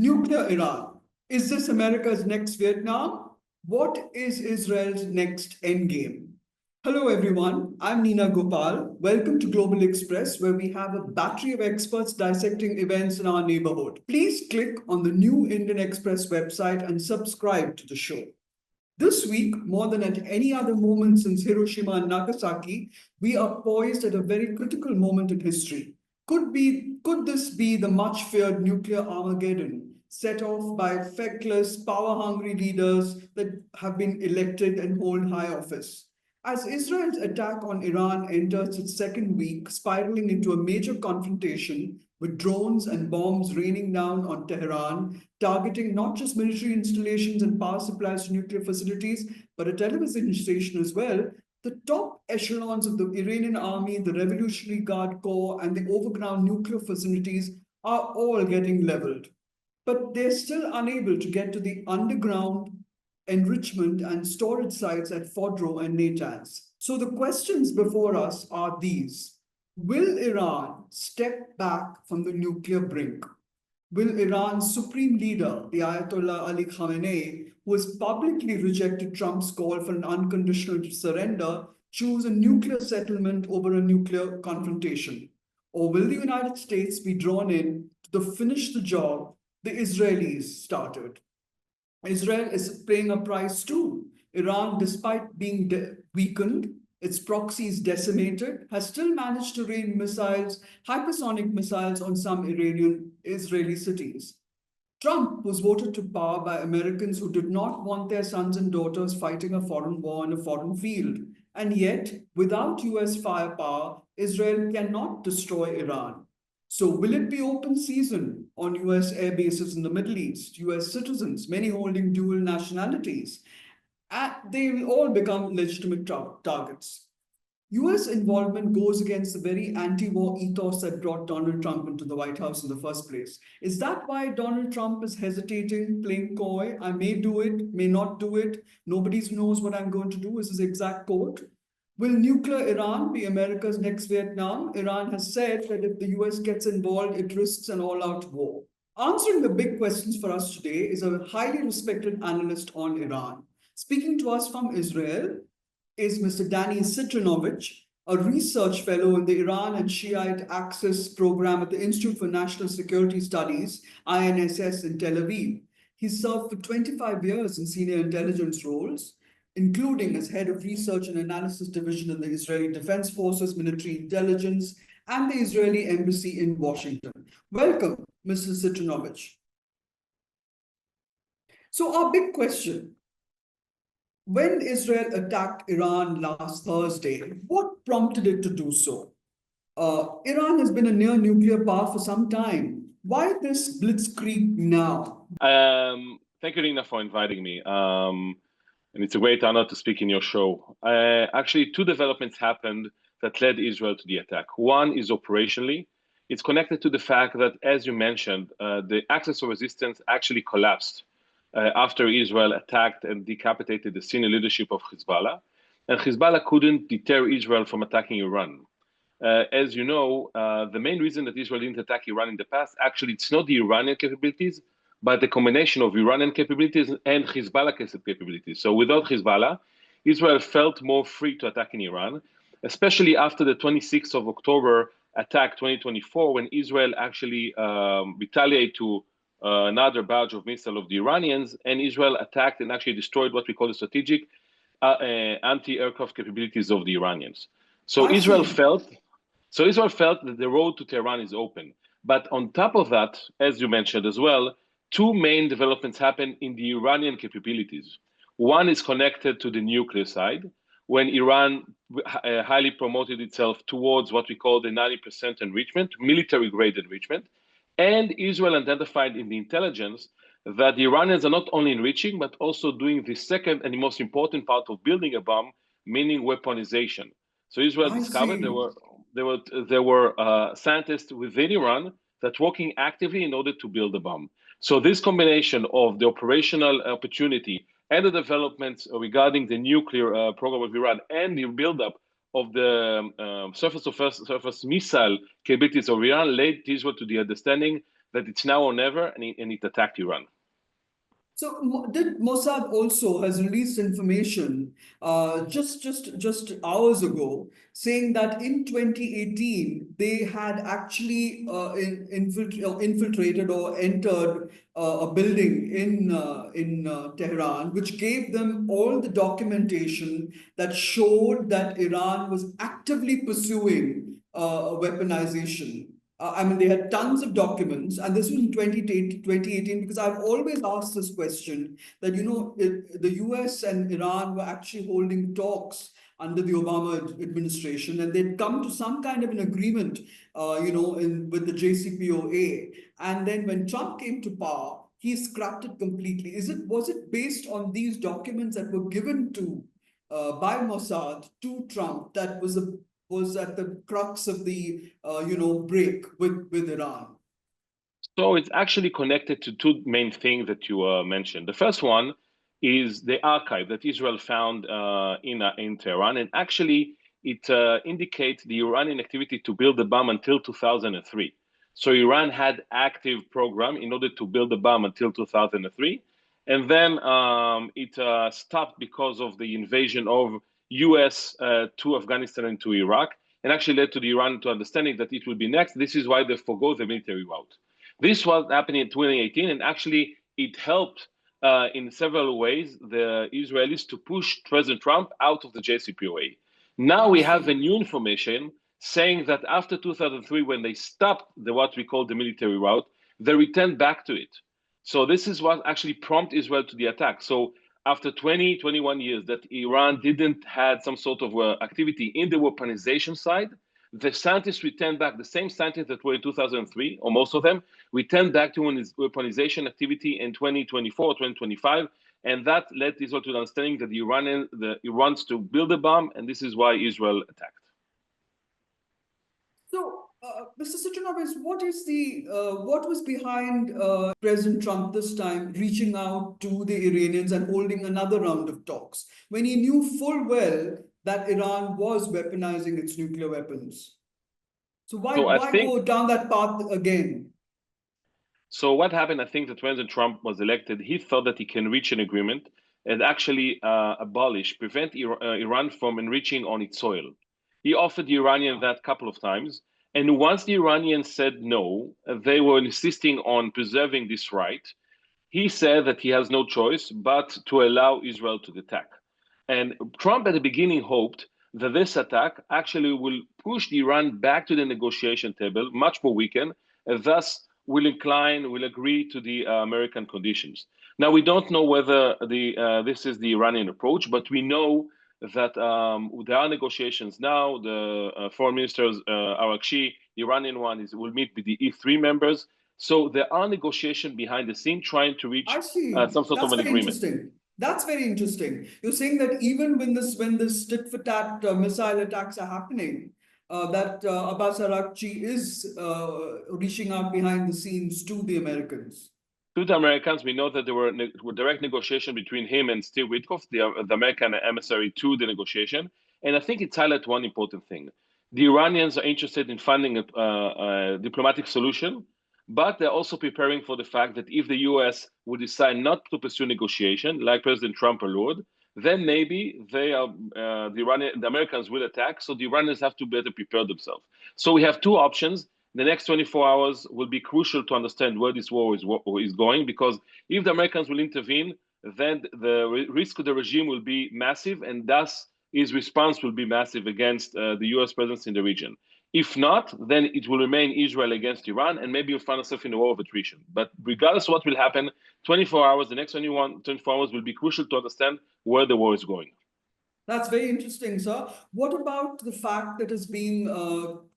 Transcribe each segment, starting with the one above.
Nuclear Iran. Is this America's next Vietnam? What is Israel's next endgame? Hello, everyone. I'm Nina Gopal. Welcome to Global Express, where we have a battery of experts dissecting events in our neighborhood. Please click on the new Indian Express website and subscribe to the show. This week, more than at any other moment since Hiroshima and Nagasaki, we are poised at a very critical moment in history. Could this be the much feared nuclear Armageddon set off by feckless, power-hungry leaders that have been elected and hold high office? As Israel's attack on Iran enters its second week, spiraling into a major confrontation with drones and bombs raining down on Tehran, targeting not just military installations and power supplies to nuclear facilities, but a television station as well, the top echelons of the Iranian army, the Revolutionary Guard Corps, and the overground nuclear facilities are all getting leveled. But they're still unable to get to the underground enrichment and storage sites at Fordow and Natanz. So the questions before us are these. Will Iran step back from the nuclear brink? Will Iran's supreme leader, the Ayatollah Ali Khamenei, who has publicly rejected Trump's call for an unconditional surrender, choose a nuclear settlement over a nuclear confrontation? Or will the United States be drawn in to finish the job the Israelis started? Israel is paying a price too. Iran, despite being weakened, its proxies decimated, has still managed to rain missiles, hypersonic missiles on some Israeli cities. Trump was voted to power by Americans who did not want their sons and daughters fighting a foreign war in a foreign field. And yet, without US firepower, Israel cannot destroy Iran. So will it be open season on US air bases in the Middle East, US citizens, many holding dual nationalities? They will all become legitimate targets. US involvement goes against the very anti-war ethos that brought Donald Trump into the White House in the first place. Is that why Donald Trump is hesitating, playing coy? I may do it, may not do it. Nobody knows what I'm going to do, is his exact quote. Will nuclear Iran be America's next Vietnam? Iran has said that if the US gets involved, it risks an all-out war. Answering the big questions for us today is a highly respected analyst on Iran. Speaking to us from Israel is Mr. Danny Citrinowicz, a research fellow in the Iran and Shiite Axis program at the Institute for National Security Studies, INSS, in Tel Aviv. He served for 25 years in senior intelligence roles, including as head of research and analysis division in the Israeli Defense Forces, military intelligence, and the Israeli embassy in Washington. Welcome, Mr. Citrinowicz. So our big question, when Israel attacked Iran last Thursday, what prompted it to do so? Iran has been a near nuclear power for some time. Why this blitzkrieg now? Thank you, Nina, for inviting me. And it's a great honor to speak in your show. Actually, two developments happened that led Israel to the attack. One is operationally. It's connected to the fact that, as you mentioned, the axis of resistance actually collapsed after Israel attacked and decapitated the senior leadership of Hezbollah. And Hezbollah couldn't deter Israel from attacking Iran. As you know, the main reason that Israel didn't attack Iran in the past, actually, it's not the Iranian capabilities, but the combination of Iranian capabilities and Hezbollah capabilities. So without Hezbollah, Israel felt more free to attack in Iran, especially after the 26th of October attack 2024, when Israel actually retaliated to another batch of missiles of the Iranians, and Israel attacked and actually destroyed what we call the strategic anti-aircraft capabilities of the Iranians. So Israel felt that the road to Tehran is open. But on top of that, as you mentioned as well, two main developments happened in the Iranian capabilities. One is connected to the nuclear side, when Iran highly promoted itself towards what we call the 90% enrichment, military-grade enrichment. And Israel identified in the intelligence that the Iranians are not only enriching, but also doing the second and the most important part of building a bomb, meaning weaponization. So Israel discovered there were scientists within Iran that working actively in order to build a bomb. So this combination of the operational opportunity and the developments regarding the nuclear program of Iran and the buildup of the surface missile capabilities of Iran led Israel to the understanding that it's now or never, and it attacked Iran. So did Mossad also has released information just hours ago saying that in 2018 they had actually infiltrated or entered a building in Tehran, which gave them all the documentation that showed that Iran was actively pursuing weaponization. I mean, they had tons of documents, and this was in 2018, because I've always asked this question that, the US and Iran were actually holding talks under the Obama administration, and they'd come to some kind of an agreement, with the JCPOA. And then when Trump came to power, he scrapped it completely. Was it based on these documents that were given to by Mossad to Trump that was at the crux of the break with Iran? So it's actually connected to two main things that you mentioned. The first one is the archive that Israel found in Tehran, and actually it indicates the Iranian activity to build the bomb until 2003. So Iran had active program in order to build the bomb until 2003, and then it stopped because of the invasion of US to Afghanistan and to Iraq, and actually led to the Iran to understanding that it will be next. This is why they forgo the military route. This was happening in 2018, and actually it helped in several ways the Israelis to push President Trump out of the JCPOA. Now we have a new information saying that after 2003, when they stopped what we call the military route, they returned back to it. So this is what actually prompted Israel to the attack. So after 21 years that Iran didn't had some sort of activity in the weaponization side, the scientists returned back, the same scientists that were in 2003, or most of them, returned back to weaponization activity in 2024, 2025, and that led Israel to the understanding that the Iranians to build a bomb, and this is why Israel attacked. So, Mr. Citrinowicz, what was behind President Trump this time reaching out to the Iranians and holding another round of talks when he knew full well that Iran was weaponizing its nuclear weapons? So why go down that path again? So what happened, I think that when Trump was elected, he thought that he can reach an agreement and actually prevent Iran from enriching on its soil. He offered the Iranians that a couple of times. And once the Iranians said no, they were insisting on preserving this right. He said that he has no choice but to allow Israel to attack. And Trump at the beginning hoped that this attack actually will push Iran back to the negotiation table, much more weakened, and thus will agree to the American conditions. Now, we don't know whether this is the Iranian approach, but we know that there are negotiations now. The foreign ministers, Arakshi, the Iranian one, will meet with the E3 members. So there are negotiations behind the scene trying to reach some sort of an agreement. That's very interesting. You're saying that even when this tit for tat missile attacks are happening, that Abbas Arakchi is reaching out behind the scenes to the Americans. To the Americans, we know that there were direct negotiation between him and Steve Witkoff, the American emissary to the negotiation. And I think it highlights one important thing. The Iranians are interested in finding a diplomatic solution, but they're also preparing for the fact that if the US would decide not to pursue negotiation, like President Trump alluded, then maybe the Americans will attack. So the Iranians have to better prepare themselves. So we have two options. The next 24 hours will be crucial to understand where this war is going, because if the Americans will intervene, then the risk of the regime will be massive, and thus his response will be massive against the US presence in the region. If not, then it will remain Israel against Iran, and maybe you'll find yourself in a war of attrition. But regardless of what will happen, 24 hours, the next 24 hours will be crucial to understand where the war is going. That's very interesting, sir. What about the fact that has been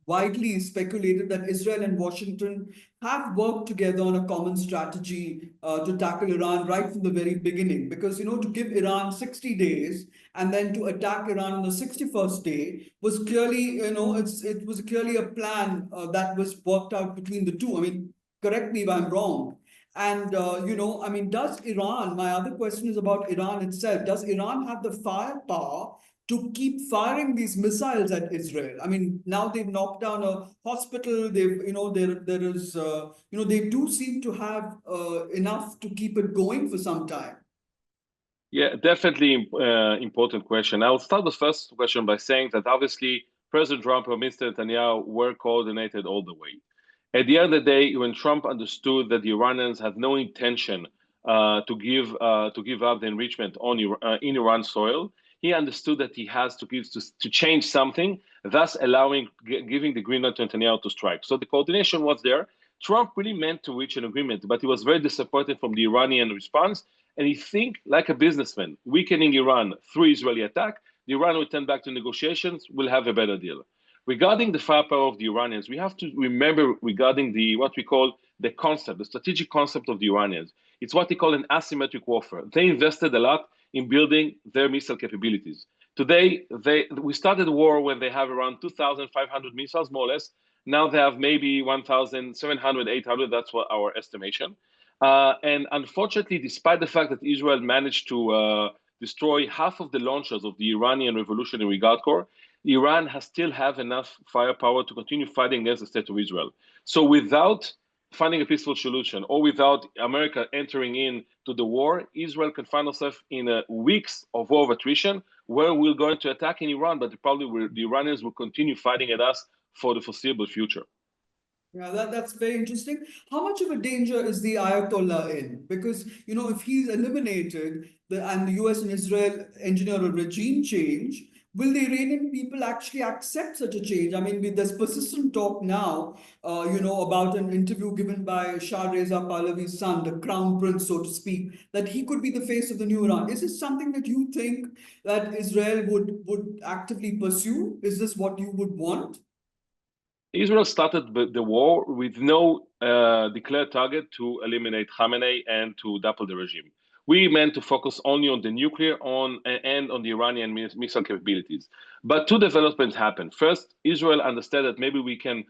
widely speculated that Israel and Washington have worked together on a common strategy to tackle Iran right from the very beginning? Because, to give Iran 60 days and then to attack Iran on the 61st day was clearly, it was clearly a plan that was worked out between the two. I mean, correct me if I'm wrong. And, does Iran, my other question is about Iran itself, does Iran have the firepower to keep firing these missiles at Israel? I mean, now they've knocked down a hospital. They've, there is, they do seem to have enough to keep it going for some time. Yeah, definitely important question. I'll start the first question by saying that obviously President Trump and Mr. Netanyahu were coordinated all the way. At the end of the day, when Trump understood that the Iranians had no intention to give up the enrichment on in Iran soil, he understood that he has to change something, thus giving the green light to Netanyahu to strike. So the coordination was there. Trump really meant to reach an agreement, but he was very disappointed from the Iranian response. And he think like a businessman, weakening Iran through Israeli attack, the Iran will turn back to negotiations, will have a better deal. Regarding the firepower of the Iranians, we have to remember regarding what we call the concept, the strategic concept of the Iranians. It's what they call an asymmetric warfare. They invested a lot in building their missile capabilities. Today, we started the war when they have around 2,500 missiles, more or less. Now they have maybe 1,700, 800. That's what our estimation. And unfortunately, despite the fact that Israel managed to destroy half of the launchers of the Iranian Revolutionary Guard Corps, Iran still have enough firepower to continue fighting against the state of Israel. So without finding a peaceful solution or without America entering into the war, Israel can find itself in weeks of war of attrition where we're going to attack in Iran, but the Iranians will continue fighting at us for the foreseeable future. Yeah, that's very interesting. How much of a danger is the Ayatollah in? Because, if he's eliminated and the US and Israel engineer a regime change, will the Iranian people actually accept such a change? I mean, there's persistent talk now, about an interview given by Shah Reza Pahlavi's son, the crown prince, so to speak, that he could be the face of the new Iran. Is this something that you think that Israel would actively pursue? Is this what you would want? Israel started the war with no declared target to eliminate Khamenei and to topple the regime. We meant to focus only on the nuclear and on the Iranian missile capabilities. But two developments happened. First, Israel understood that maybe we can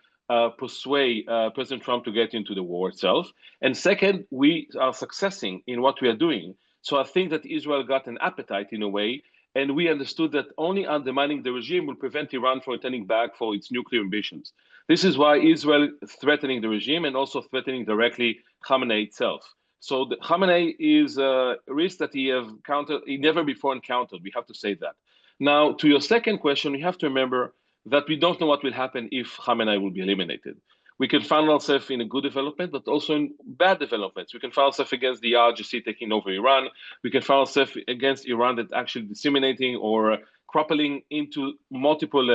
persuade President Trump to get into the war itself. And second, we are succeeding in what we are doing. So I think that Israel got an appetite in a way, and we understood that only undermining the regime will prevent Iran from turning back for its nuclear ambitions. This is why Israel is threatening the regime and also threatening directly Khamenei itself. So Khamenei is a risk that he never before encountered. We have to say that. Now, to your second question, we have to remember that we don't know what will happen if Khamenei will be eliminated. We can find ourselves in a good development, but also in bad developments. We can find ourselves against the RGC taking over Iran. We can find ourselves against Iran that actually disseminating or crippling into multiple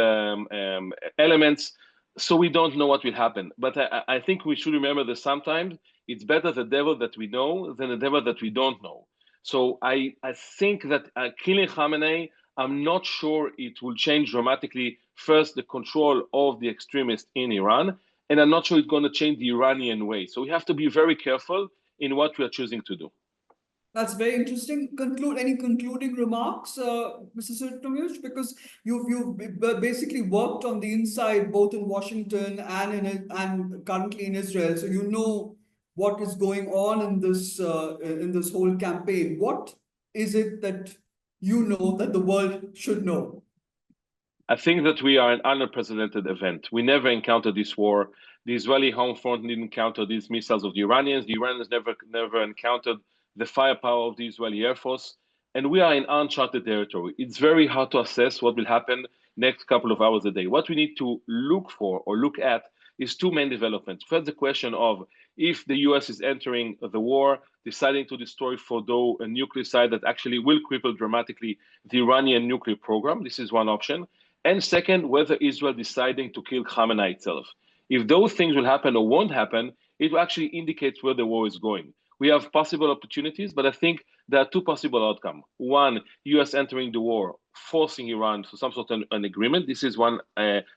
elements. So we don't know what will happen. But I think we should remember that sometimes it's better the devil that we know than the devil that we don't know. So I think that killing Khamenei, I'm not sure it will change dramatically, first, the control of the extremists in Iran, and I'm not sure it's going to change the Iranian way. So we have to be very careful in what we are choosing to do. That's very interesting. Any concluding remarks, Mr. Citrinowicz? Because you've basically worked on the inside, both in Washington and currently in Israel, so you know what is going on in this whole campaign. What is it that you know that the world should know? I think that we are an unprecedented event. We never encountered this war. The Israeli home front didn't encounter these missiles of the Iranians. The Iranians never encountered the firepower of the Israeli Air Force. And we are in uncharted territory. It's very hard to assess what will happen next couple of hours a day. What we need to look for or look at is two main developments. First, the question of if the US is entering the war, deciding to destroy Fordo, a nuclear site that actually will cripple dramatically the Iranian nuclear program. This is one option. And second, whether Israel deciding to kill Khamenei itself. If those things will happen or won't happen, it actually indicates where the war is going. We have possible opportunities, but I think there are two possible outcomes. One, US entering the war, forcing Iran to some sort of an agreement. This is one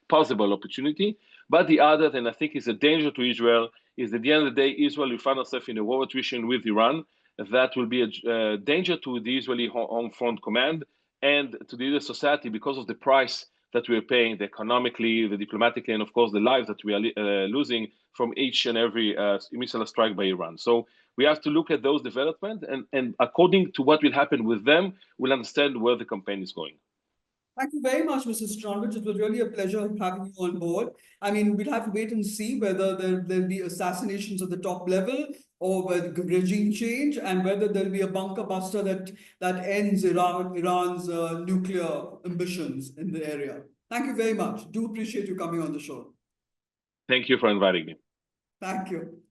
possible opportunity. But the other, and I think is a danger to Israel, is at the end of the day, Israel will find itself in a war attrition with Iran. That will be a danger to the Israeli Home Front Command and to the Israeli society because of the price that we're paying, the economically, the diplomatically, and of course the lives that we are losing from each and every missile strike by Iran. So we have to look at those developments, and according to what will happen with them, we'll understand where the campaign is going. Thank you very much, Mr. Citrinowicz. It was really a pleasure having you on board. I mean, we'll have to wait and see whether there'll be assassinations at the top level or whether regime change, and whether there'll be a bunker buster that ends Iran's nuclear ambitions in the area. Thank you very much. Do appreciate you coming on the show. Thank you for inviting me. Thank you.